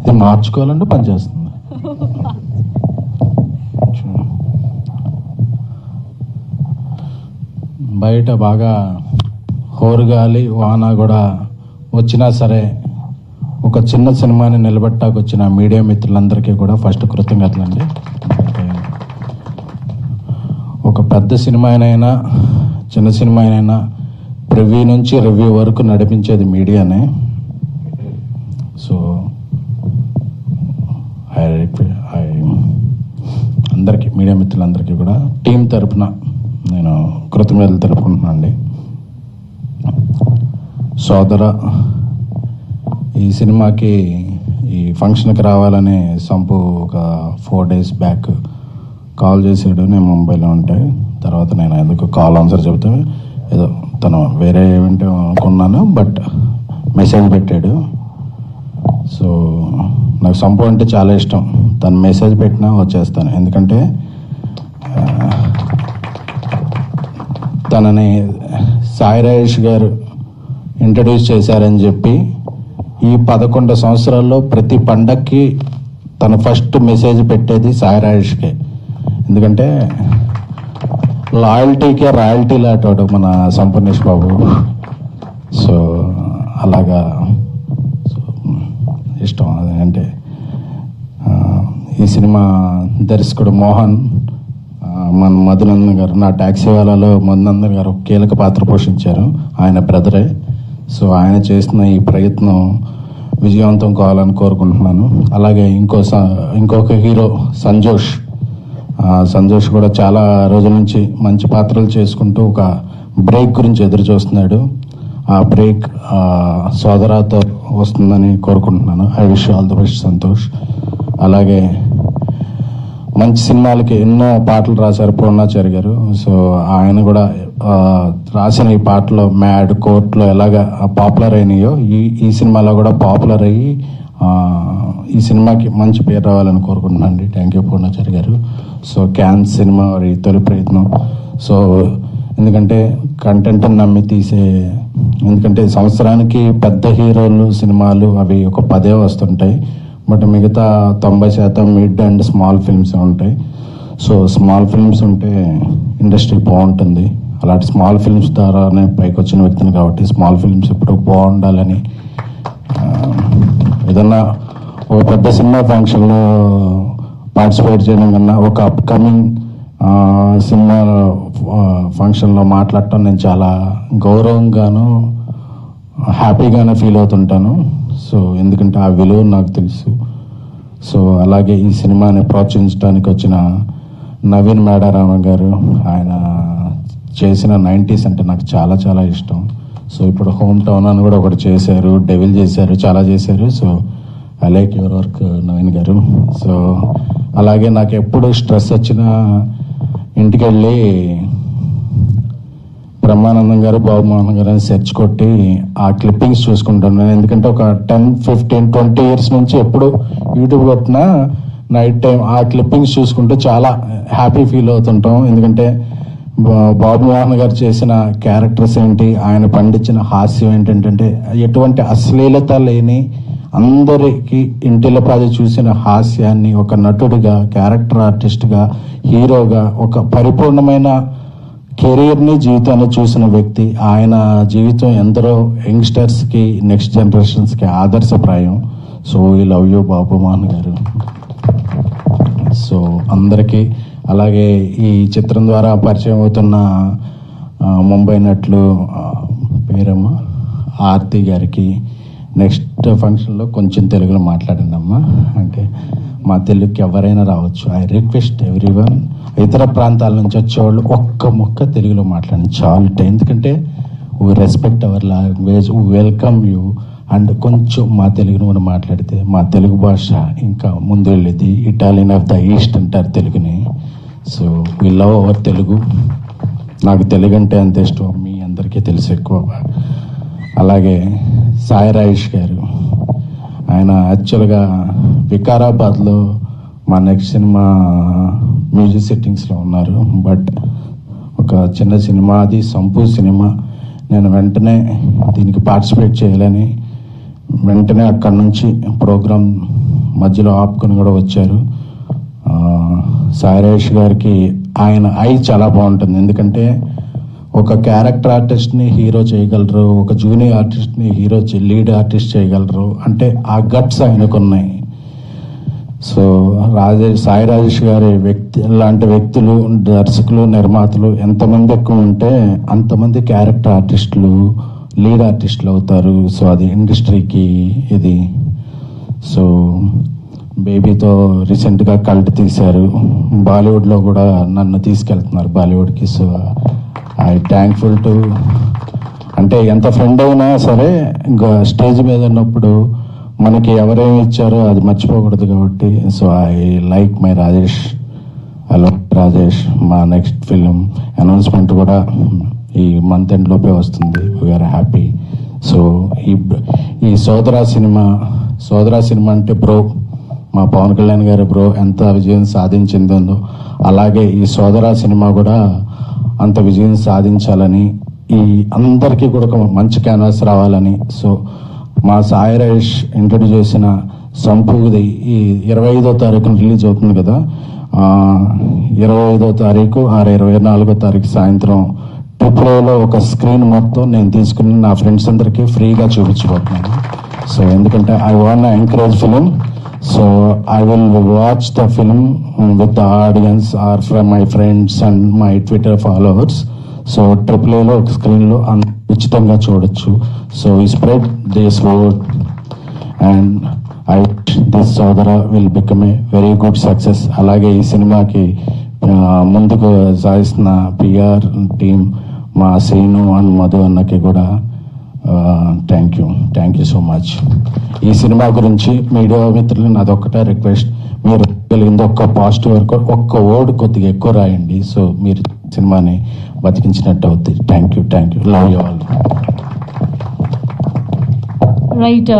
ఇది మార్చుకోవాలంటే పనిచేస్తుంది. బయట బాగా హోరుగాలి వాన కూడా వచ్చినా సరే ఒక చిన్న సినిమాని నిలబెట్టాకు వచ్చిన మీడియా మిత్రులందరికీ కూడా ఫస్ట్ కృతజ్ఞతలండి. ఒక పెద్ద సినిమా అయినా చిన్న సినిమా అయినా ప్రివ్యూ నుంచి రివ్యూ వరకు నడిపించేది మీడియానే. సో అందరికీ మీడియా మిత్రులందరికీ కూడా టీం తరపున నేను కృతజ్ఞతలు తెలుపుకుంటున్నాను అండి. సోదర ఈ సినిమాకి ఈ ఫంక్షన్కి రావాలని సంపు ఒక 4 days బ్యాక్ కాల్ చేసాడు. నేను ముంబైలో ఉంటే తర్వాత నేను ఎందుకు కాల్ ఆన్సర్ చెబితే ఏదో తను వేరే ఈవెంట్ అనుకున్నాను, బట్ మెసేజ్ పెట్టాడు. సో నాకు సంపు అంటే చాలా ఇష్టం. తను మెసేజ్ పెట్టినా వచ్చేస్తాను, ఎందుకంటే తనని సాయి రాజేష్ గారు ఇంట్రడ్యూస్ చేశారని చెప్పి ఈ 11 సంవత్సరాల్లో ప్రతి పండక్కి తను ఫస్ట్ మెసేజ్ పెట్టేది సాయి రాజేష్కే. ఎందుకంటే లాయల్టీకే రాయల్టీ లాంటి మన సంపూర్ణేష్ బాబు. సో అలాగా ఇష్టం. అదేంటే ఈ సినిమా దర్శకుడు మోహన్, మన మధునందన్ గారు, నా ట్యాక్సీ వాళ్ళలో మధునందన్ గారు కీలక పాత్ర పోషించారు. ఆయన బ్రదరే. సో ఆయన చేసిన ఈ ప్రయత్నం విజయవంతం కావాలని కోరుకుంటున్నాను. అలాగే ఇంకొక హీరో సంజోష్ కూడా చాలా రోజుల నుంచి మంచి పాత్రలు చేసుకుంటూ ఒక బ్రేక్ గురించి ఎదురు చూస్తున్నాడు. ఆ బ్రేక్ సోదరాతో వస్తుందని కోరుకుంటున్నాను. I wish all the best Santosh. అలాగే మంచి సినిమాలకి ఎన్నో పాటలు రాశారు పూర్ణాచారి గారు. సో ఆయన కూడా రాసిన ఈ పాటలో మ్యాడ్, కోర్టులో ఎలాగ పాపులర్ అయినాయో ఈ సినిమాలో కూడా పాపులర్ అయ్యి ఈ సినిమాకి మంచి పేరు రావాలని కోరుకుంటున్నాను అండి. థ్యాంక్ యూ పూర్ణాచారి గారు. సో క్యాన్ సినిమా వారి తొలి ప్రయత్నం. సో ఎందుకంటే కంటెంట్ని నమ్మి ఎందుకంటే సంవత్సరానికి పెద్ద హీరోలు సినిమాలు అవి ఒక 10 వస్తుంటాయి, బట్ మిగతా 90% మిడ్ అండ్ స్మాల్ ఫిల్మ్స్ ఉంటాయి. సో స్మాల్ ఫిల్మ్స్ ఉంటే ఇండస్ట్రీ బాగుంటుంది. అలాంటి స్మాల్ ఫిల్మ్స్ ద్వారానే పైకి వచ్చిన వ్యక్తిని కాబట్టి స్మాల్ ఫిల్మ్స్ ఇప్పుడు బాగుండాలని ఏదన్నా ఒక పెద్ద సినిమా ఫంక్షన్లో పార్టిసిపేట్ చేయడం కన్నా ఒక అప్కమింగ్ సినిమా ఫంక్షన్లో మాట్లాడటం నేను చాలా గౌరవంగాను హ్యాపీగానే ఫీల్ అవుతుంటాను. సో ఎందుకంటే ఆ విలువ నాకు తెలుసు. సో అలాగే ఈ సినిమాని ప్రోత్సహించడానికి వచ్చిన నవీన్ మేడారామ గారు, ఆయన చేసిన 90s అంటే నాకు చాలా చాలా ఇష్టం. సో ఇప్పుడు హోమ్ టౌన్ అని కూడా ఒకటి చేశారు, డెవిల్ చేశారు, చాలా చేశారు. So I like your work Naveen గారు. సో అలాగే నాకు ఎప్పుడు స్ట్రెస్ వచ్చినా ఇంటికి వెళ్ళి బ్రహ్మానందం గారు, బాబు మోహన్ గారు అని సెర్చ్ కొట్టి ఆ క్లిప్పింగ్స్ చూసుకుంటాను. ఎందుకంటే ఒక 10, 15, 20 years నుంచి ఎప్పుడు యూట్యూబ్ కొట్టినా నైట్ టైం ఆ క్లిప్పింగ్స్ చూసుకుంటూ చాలా హ్యాపీ ఫీల్ అవుతుంటాం. ఎందుకంటే బాబు మోహన్ గారు చేసిన క్యారెక్టర్స్ ఏంటి, ఆయన పండించిన హాస్యం ఏంటంటే ఎటువంటి అశ్లీలత లేని, అందరికీ ఇంటిలపాది చూసిన హాస్యాన్ని ఒక నటుడిగా, క్యారెక్టర్ ఆర్టిస్ట్గా, హీరోగా ఒక పరిపూర్ణమైన కెరీర్ని, జీవితాన్ని చూసిన వ్యక్తి. ఆయన జీవితం ఎందరో యంగ్స్టర్స్కి, నెక్స్ట్ జనరేషన్స్కి ఆదర్శప్రాయం. So we love you Babu Mohan గారు. సో అందరికీ, అలాగే ఈ చిత్రం ద్వారా పరిచయం అవుతున్న ముంబై నటులు పేరమ్మ ఆర్తి గారికి, నెక్స్ట్ ఫంక్షన్లో కొంచెం తెలుగులో మాట్లాడండి అమ్మా. అంటే మా తెలుగుకి ఎవరైనా రావచ్చు. ఐ రిక్వెస్ట్ ఎవ్రీవన్, ఇతర ప్రాంతాల నుంచి వచ్చేవాళ్ళు ఒక్క మొక్క తెలుగులో మాట్లాడండి చాలు. ఎందుకంటే we respect hour language, welcome you. And కొంచెం మా తెలుగును కూడా మాట్లాడితే మా తెలుగు భాష ఇంకా ముందు వెళ్ళేది. ఇటాలియన్ ఆఫ్ ద ఈస్ట్ అంటారు తెలుగుని. So we love our Telugu. నాకు తెలుగు అంటే అంత ఇష్టం, మీ అందరికీ తెలుసు ఎక్కువ. అలాగే సాయి రాజేష్ గారు, ఆయన యాక్చువల్గా వికారాబాద్లో మా నెక్స్ట్ సినిమా మ్యూజిక్ సెట్టింగ్స్లో ఉన్నారు. బట్ ఒక చిన్న సినిమా, అది సంపూ సినిమా. నేను వెంటనే దీనికి పార్టిసిపేట్ చేయాలని వెంటనే అక్కడి నుంచి ప్రోగ్రామ్ మధ్యలో ఆపుకొని కూడా వచ్చారు. సాయిరాజ్ గారికి ఆయన ఐ చాలా బాగుంటుంది, ఎందుకంటే ఒక క్యారెక్టర్ ఆర్టిస్ట్ని హీరో చేయగలరు, ఒక జూనియర్ ఆర్టిస్ట్ని హీరో లీడ్ ఆర్టిస్ట్ చేయగలరు, అంటే ఆ గట్స్ ఆయనకు ఉన్నాయి. సో సాయి రాజేష్ గారి లాంటి వ్యక్తులు, దర్శకులు, నిర్మాతలు ఎంతమంది ఎక్కువ ఉంటే అంతమంది క్యారెక్టర్ ఆర్టిస్టులు, లీడ్ ఆర్టిస్టులు అవుతారు. సో అది ఇండస్ట్రీకి ఇది. సో బేబీతో రీసెంట్గా కల్ట్ తీశారు, బాలీవుడ్లో కూడా నన్ను తీసుకెళ్తున్నారు బాలీవుడ్కి. సో ఐ థ్యాంక్ఫుల్ టు, అంటే ఎంత ఫ్రెండ్ అయినా సరే ఇంకా స్టేజ్ మీద ఉన్నప్పుడు మనకి ఎవరేమి ఇచ్చారో అది మర్చిపోకూడదు కాబట్టి. So I like my Rajesh. Hello Rajesh, మా నెక్స్ట్ ఫిలిం అనౌన్స్మెంట్ కూడా ఈ మంత్ ఎండ్ లోపే వస్తుంది. We are happy. సో ఈ సోదరా సినిమా అంటే బ్రో, మా పవన్ కళ్యాణ్ గారి బ్రో ఎంత విజయం సాధించిందో అలాగే ఈ సోదరా సినిమా కూడా అంత విజయం సాధించాలని, ఈ అందరికీ కూడా ఒక మంచి క్యాన్వాస్ రావాలని. సో మా సాయి రాజేష్ ఇంట్రడ్యూస్ చేసిన సంపూది ఈ 25వ తారీఖున రిలీజ్ అవుతుంది కదా, 25వ తారీఖు 24వ తారీఖు సాయంత్రం ట్రిపుల్లో ఒక స్క్రీన్ మొత్తం నేను తీసుకుని నా ఫ్రెండ్స్ అందరికీ ఫ్రీగా చూపించబోతున్నాను. సో ఎందుకంటే I want encourage film. So I will watch the film with the audience or from my friends and my Twitter followers. So ట్రిపుల్లో ఒక స్క్రీన్లో ఉచితంగా చూడొచ్చు. సో ఈ spread this word and I this Sodara will become a very good success. అలాగే ఈ సినిమాకి ముందుకు సాగిస్తున్న పిఆర్ టీమ్, మా శ్రీను అండ్ మధు అన్నకి కూడా థ్యాంక్ యూ సో మచ్. ఈ సినిమా గురించి మీడియా మిత్రులు నాదొక్కటే రిక్వెస్ట్, మీరు కలిగింది ఒక్క పాజిటివ్ వరకు, ఒక్క వర్డ్ కొద్దిగా ఎక్కువ రాయండి. సో మీరు సినిమాని బతికించినట్టు అవుతుంది. Thank you, love you all. Right.